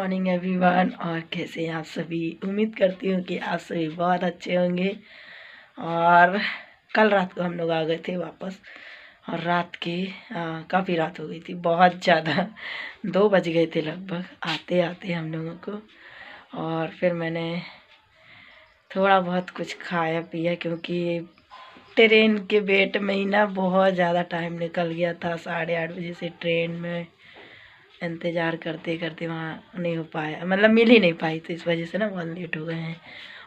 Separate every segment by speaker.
Speaker 1: Morning everyone. और कैसे हैं आप सभी। उम्मीद करती हूँ कि आप सभी बहुत अच्छे होंगे। और कल रात को हम लोग आ गए थे वापस। और रात के काफ़ी रात हो गई थी, बहुत ज़्यादा 2 बज गए थे लगभग आते आते हम लोगों को। और फिर मैंने थोड़ा बहुत कुछ खाया पिया, क्योंकि ट्रेन के वेट में ही ना बहुत ज़्यादा टाइम निकल गया था। 8:30 बजे से ट्रेन में इंतज़ार करते करते वहाँ नहीं हो पाया, मतलब मिल ही नहीं पाई, तो इस वजह से ना बहुत लेट हो गए हैं।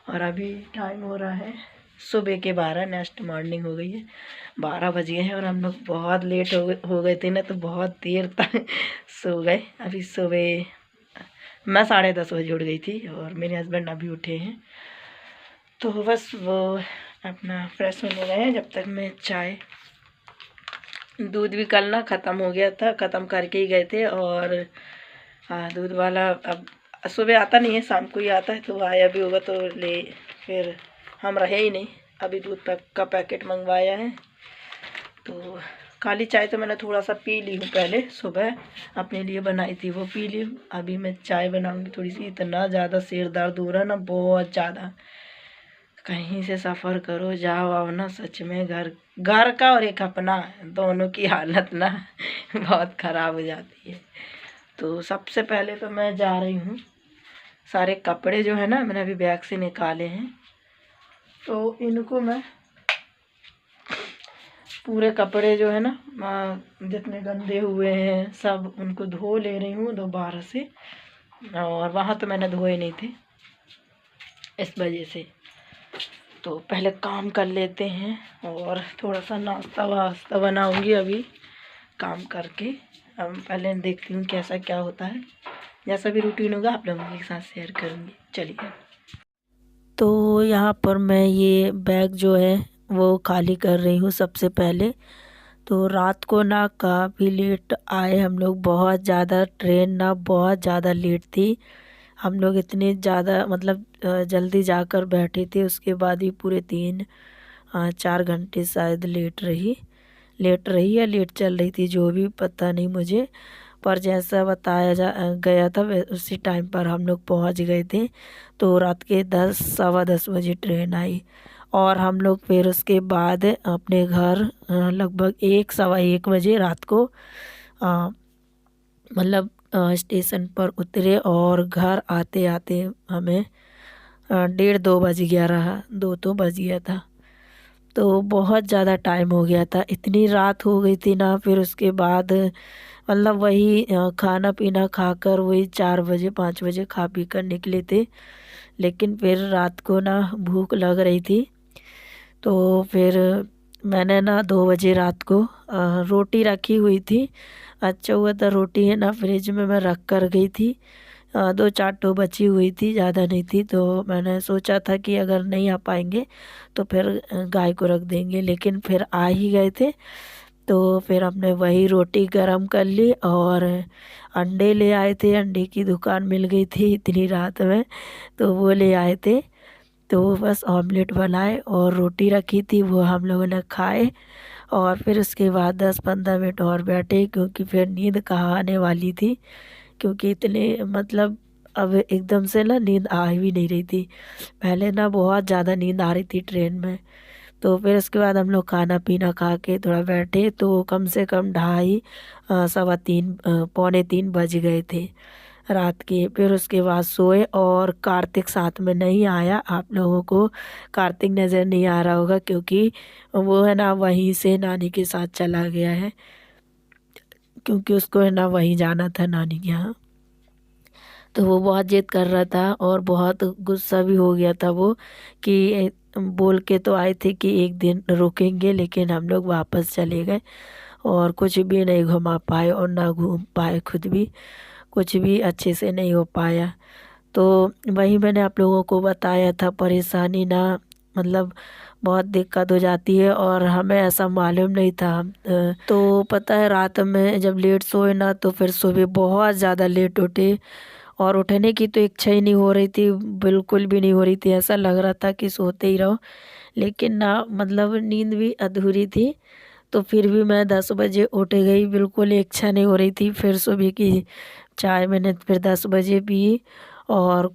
Speaker 1: और अभी टाइम हो रहा है सुबह के 12, नेक्स्ट मॉर्निंग हो गई है, 12 बज गए हैं। और हम लोग बहुत लेट हो गए थे ना, तो बहुत देर तक सो गए। अभी सुबह मैं 10:30 बजे उठ गई थी और मेरे हस्बैंड अभी उठे हैं, तो बस वो अपना फ्रेश होने गए हैं। जब तक मैं चाय, दूध भी कल ना ख़त्म हो गया था, ख़त्म करके ही गए थे। और दूध वाला अब सुबह आता नहीं है, शाम को ही आता है, तो आया भी होगा तो ले, फिर हम रहे ही नहीं। अभी दूध का पैकेट मंगवाया है। तो काली चाय तो मैंने थोड़ा सा पी ली हूँ, पहले सुबह अपने लिए बनाई थी वो पी ली हूँ। अभी मैं चाय बनाऊँगी थोड़ी सी। इतना ज़्यादा सिर दर्द हो रहा है ना, बहुत ज़्यादा। कहीं से सफ़र करो जाओ आओ ना, सच में घर का और एक अपना, दोनों की हालत ना बहुत ख़राब हो जाती है। तो सबसे पहले तो मैं जा रही हूँ, सारे कपड़े जो है ना मैंने अभी बैग से निकाले हैं, तो इनको मैं पूरे कपड़े जो है ना जितने गंदे हुए हैं सब उनको धो ले रही हूँ दोबारा से। और वहाँ तो मैंने धोए नहीं थे, इस वजह से। तो पहले काम कर लेते हैं और थोड़ा सा नाश्ता वास्ता बनाऊंगी अभी काम करके। अब पहले देखती हूँ कैसा क्या होता है, जैसा भी रूटीन होगा आप लोगों के साथ शेयर करूँगी। चलिए। तो यहाँ पर मैं ये बैग जो है वो खाली कर रही हूँ सबसे पहले। तो रात को ना काफ़ी लेट आए हम लोग, बहुत ज़्यादा ट्रेन ना बहुत ज़्यादा लेट थी। हम लोग इतने ज़्यादा मतलब जल्दी जाकर बैठे थे, उसके बाद भी पूरे 3-4 घंटे शायद लेट रही या लेट चल रही थी, जो भी पता नहीं मुझे। पर जैसा बताया गया था उसी टाइम पर हम लोग पहुंच गए थे। तो रात के 10 सवा 10 बजे ट्रेन आई। और हम लोग फिर उसके बाद अपने घर लगभग 1 सवा 1 बजे रात को मतलब स्टेशन पर उतरे। और घर आते आते हमें 1:30-2 बज गया, रहा 2 तो बज गया था। तो बहुत ज़्यादा टाइम हो गया था, इतनी रात हो गई थी ना। फिर उसके बाद मतलब वही खाना पीना खाकर वही 4 बजे 5 बजे खा पी कर निकले थे। लेकिन फिर रात को ना भूख लग रही थी, तो फिर मैंने ना 2 बजे रात को रोटी रखी हुई थी। अच्छा हुआ था रोटी है ना फ्रिज में मैं रख कर गई थी। 2-4 टो बची हुई थी, ज़्यादा नहीं थी। तो मैंने सोचा था कि अगर नहीं आ पाएंगे तो फिर गाय को रख देंगे, लेकिन फिर आ ही गए थे। तो फिर हमने वही रोटी गरम कर ली और अंडे ले आए थे, अंडे की दुकान मिल गई थी इतनी रात में, तो वो ले आए थे। तो बस ऑमलेट बनाए और रोटी रखी थी, वो हम लोगों ने खाए। और फिर उसके बाद 10-15 मिनट और बैठे, क्योंकि फिर नींद कहाँ आने वाली थी, क्योंकि इतने मतलब अब एकदम से ना नींद आ भी नहीं रही थी। पहले ना बहुत ज़्यादा नींद आ रही थी ट्रेन में। तो फिर उसके बाद हम लोग खाना पीना खा के थोड़ा बैठे, तो कम से कम 2:30 पौने 3 बज गए थे रात के। फिर उसके बाद सोए। और कार्तिक साथ में नहीं आया, आप लोगों को कार्तिक नज़र नहीं आ रहा होगा, क्योंकि वो है ना वहीं से नानी के साथ चला गया है, क्योंकि उसको है ना वहीं जाना था नानी के यहाँ। तो वो बहुत जिद कर रहा था और बहुत गुस्सा भी हो गया था वो, कि बोल के तो आए थे कि एक दिन रुकेंगे, लेकिन हम लोग वापस चले गए और कुछ भी नहीं घुमा पाए और ना घूम पाए, खुद भी कुछ भी अच्छे से नहीं हो पाया। तो वही मैंने आप लोगों को बताया था, परेशानी ना मतलब बहुत दिक्कत हो जाती है, और हमें ऐसा मालूम नहीं था। तो पता है रात में जब लेट सोए ना, तो फिर सुबह बहुत ज़्यादा लेट उठे। और उठने की तो इच्छा ही नहीं हो रही थी, बिल्कुल भी नहीं हो रही थी, ऐसा लग रहा था कि सोते ही रहो। लेकिन ना मतलब नींद भी अधूरी थी। तो फिर भी मैं 10 बजे उठ गई, बिल्कुल इच्छा नहीं हो रही थी। फिर सुबह की चाय मैंने फिर 10 बजे पी। और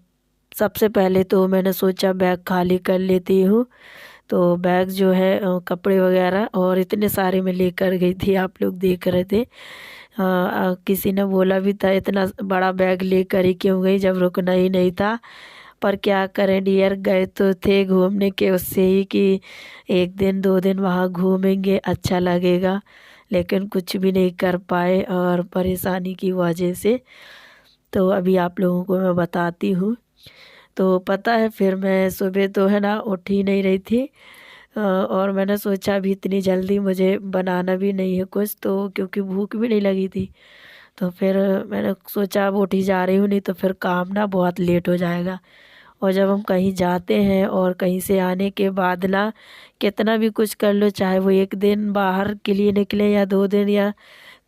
Speaker 1: सबसे पहले तो मैंने सोचा बैग खाली कर लेती हूँ। तो बैग जो है कपड़े वगैरह और इतने सारे मैं लेकर गई थी, आप लोग देख रहे थे। किसी ने बोला भी था इतना बड़ा बैग लेकर ही क्यों गई जब रुकना ही नहीं था। पर क्या करें डियर, गए तो थे घूमने के उससे ही कि एक दिन 2 दिन वहाँ घूमेंगे अच्छा लगेगा, लेकिन कुछ भी नहीं कर पाए और परेशानी की वजह से। तो अभी आप लोगों को मैं बताती हूँ। तो पता है फिर मैं सुबह तो है ना उठ ही नहीं रही थी। और मैंने सोचा अभी इतनी जल्दी मुझे बनाना भी नहीं है कुछ, तो क्योंकि भूख भी नहीं लगी थी। तो फिर मैंने सोचा अब उठ ही जा रही हूँ, नहीं तो फिर काम ना बहुत लेट हो जाएगा। और जब हम कहीं जाते हैं और कहीं से आने के बाद ना कितना भी कुछ कर लो, चाहे वो एक दिन बाहर के लिए निकले या 2 दिन या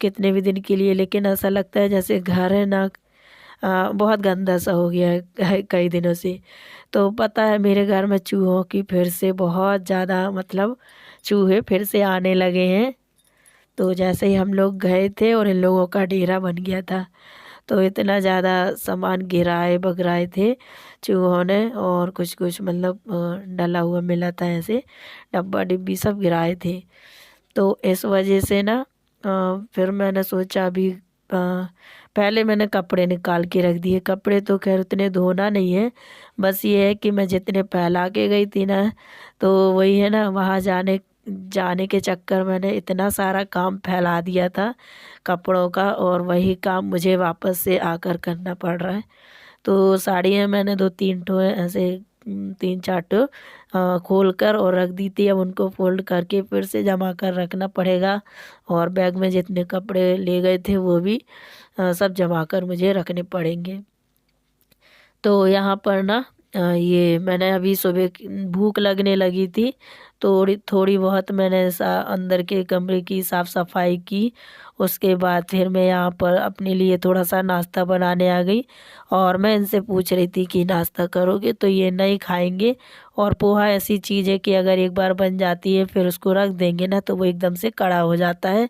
Speaker 1: कितने भी दिन के लिए, लेकिन ऐसा लगता है जैसे घर है ना बहुत गंदा सा हो गया है कई दिनों से। तो पता है मेरे घर में चूहों की फिर से बहुत ज़्यादा मतलब चूहे फिर से आने लगे हैं। तो जैसे ही हम लोग गए थे और इन लोगों का डेरा बन गया था, तो इतना ज़्यादा सामान गिराए बगराए थे चूहों ने। और कुछ कुछ मतलब डला हुआ मिला था ऐसे, डब्बा डिब्बी सब गिराए थे। तो इस वजह से ना फिर मैंने सोचा अभी पहले मैंने कपड़े निकाल के रख दिए। कपड़े तो खैर उतने धोना नहीं है, बस ये है कि मैं जितने फैला के गई थी ना, तो वही है ना वहाँ जाने जाने के चक्कर मैंने इतना सारा काम फैला दिया था कपड़ों का, और वही काम मुझे वापस से आकर करना पड़ रहा है। तो साड़ियाँ मैंने 2-3 ऐसे 3-4 खोल कर और रख दी थी। अब उनको फोल्ड करके फिर से जमा कर रखना पड़ेगा। और बैग में जितने कपड़े ले गए थे वो भी सब जमा कर मुझे रखने पड़ेंगे। तो यहाँ पर ना ये मैंने अभी सुबह भूख लगने लगी थी, थोड़ी थोड़ी बहुत मैंने अंदर के कमरे की साफ़ सफाई की। उसके बाद फिर मैं यहाँ पर अपने लिए थोड़ा सा नाश्ता बनाने आ गई। और मैं इनसे पूछ रही थी कि नाश्ता करोगे, तो ये नहीं खाएंगे। और पोहा ऐसी चीज़ है कि अगर एक बार बन जाती है फिर उसको रख देंगे ना तो वो एकदम से कड़ा हो जाता है,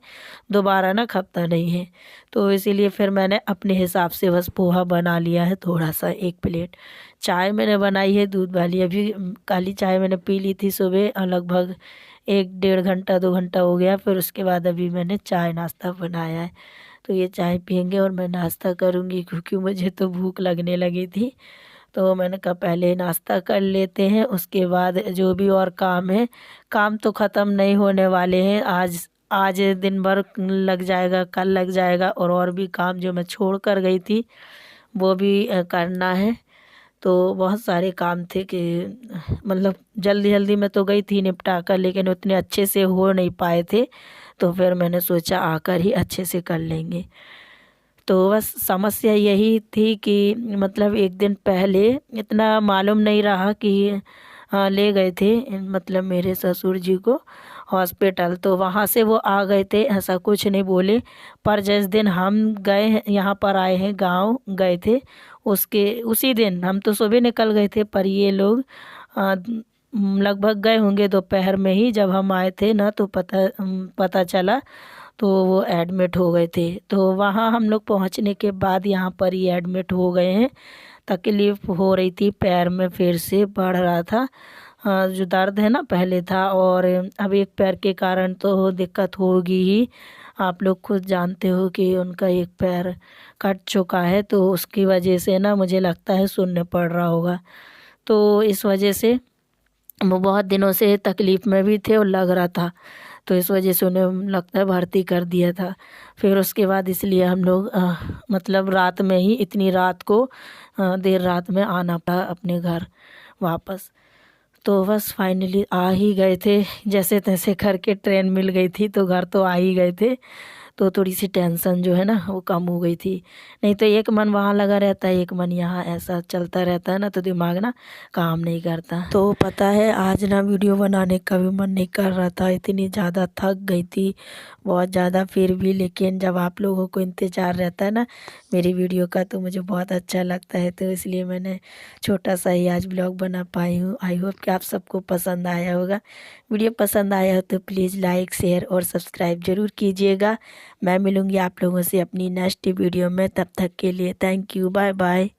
Speaker 1: दोबारा ना खपता नहीं है। तो इसीलिए फिर मैंने अपने हिसाब से बस पोहा बना लिया है थोड़ा सा, 1 प्लेट। चाय मैंने बनाई है दूध वाली, अभी काली चाय मैंने पी ली थी सुबह, लगभग 1 डेढ़ घंटा 2 घंटा हो गया। फिर उसके बाद अभी मैंने चाय नाश्ता बनाया है। तो ये चाय पियेंगे और मैं नाश्ता करूँगी, क्योंकि मुझे तो भूख लगने लगी थी। तो मैंने कहा पहले नाश्ता कर लेते हैं, उसके बाद जो भी और काम है, काम तो ख़त्म नहीं होने वाले हैं। आज आज दिन भर लग जाएगा, कल लग जाएगा, और भी काम जो मैं छोड़ कर गई थी वो भी करना है। तो बहुत सारे काम थे कि मतलब जल्दी जल्दी में तो गई थी निपटा कर, लेकिन उतने अच्छे से हो नहीं पाए थे। तो फिर मैंने सोचा आकर ही अच्छे से कर लेंगे। तो बस समस्या यही थी कि मतलब एक दिन पहले इतना मालूम नहीं रहा कि ले गए थे मतलब मेरे ससुर जी को हॉस्पिटल, तो वहाँ से वो आ गए थे, ऐसा कुछ नहीं बोले। पर जिस दिन हम गए हैं यहाँ पर आए हैं गांव गए थे, उसके उसी दिन हम तो सुबह निकल गए थे, पर ये लोग लगभग गए होंगे दोपहर में ही। जब हम आए थे ना तो पता चला तो वो एडमिट हो गए थे। तो वहाँ हम लोग पहुँचने के बाद यहाँ पर ही एडमिट हो गए हैं। तकलीफ़ हो रही थी, पैर में फिर से बढ़ रहा था जो दर्द है ना पहले था, और अब एक पैर के कारण तो दिक्कत होगी ही। आप लोग खुद जानते हो कि उनका एक पैर कट चुका है, तो उसकी वजह से ना मुझे लगता है सुनने पड़ रहा होगा। तो इस वजह से वो बहुत दिनों से तकलीफ़ में भी थे और लग रहा था, तो इस वजह से उन्हें लगता है भर्ती कर दिया था। फिर उसके बाद इसलिए हम लोग मतलब रात में ही इतनी रात को देर रात में आना पड़ा अपने घर वापस। तो बस फाइनली आ ही गए थे, जैसे तैसे करके ट्रेन मिल गई थी तो घर तो आ ही गए थे। तो थोड़ी सी टेंशन जो है ना वो कम हो गई थी। नहीं तो एक मन वहाँ लगा रहता है, एक मन यहाँ, ऐसा चलता रहता है ना, तो दिमाग ना काम नहीं करता। तो पता है आज ना वीडियो बनाने का भी मन नहीं कर रहा था, इतनी ज़्यादा थक गई थी बहुत ज़्यादा। फिर भी लेकिन जब आप लोगों को इंतज़ार रहता है ना मेरी वीडियो का तो मुझे बहुत अच्छा लगता है, तो इसलिए मैंने छोटा सा ही आज ब्लॉग बना पाई हूँ। आई होप कि आप सबको पसंद आया होगा। वीडियो पसंद आया हो तो प्लीज़ लाइक शेयर और सब्सक्राइब ज़रूर कीजिएगा। मैं मिलूँगी आप लोगों से अपनी नेक्स्ट वीडियो में, तब तक के लिए थैंक यू, बाय बाय।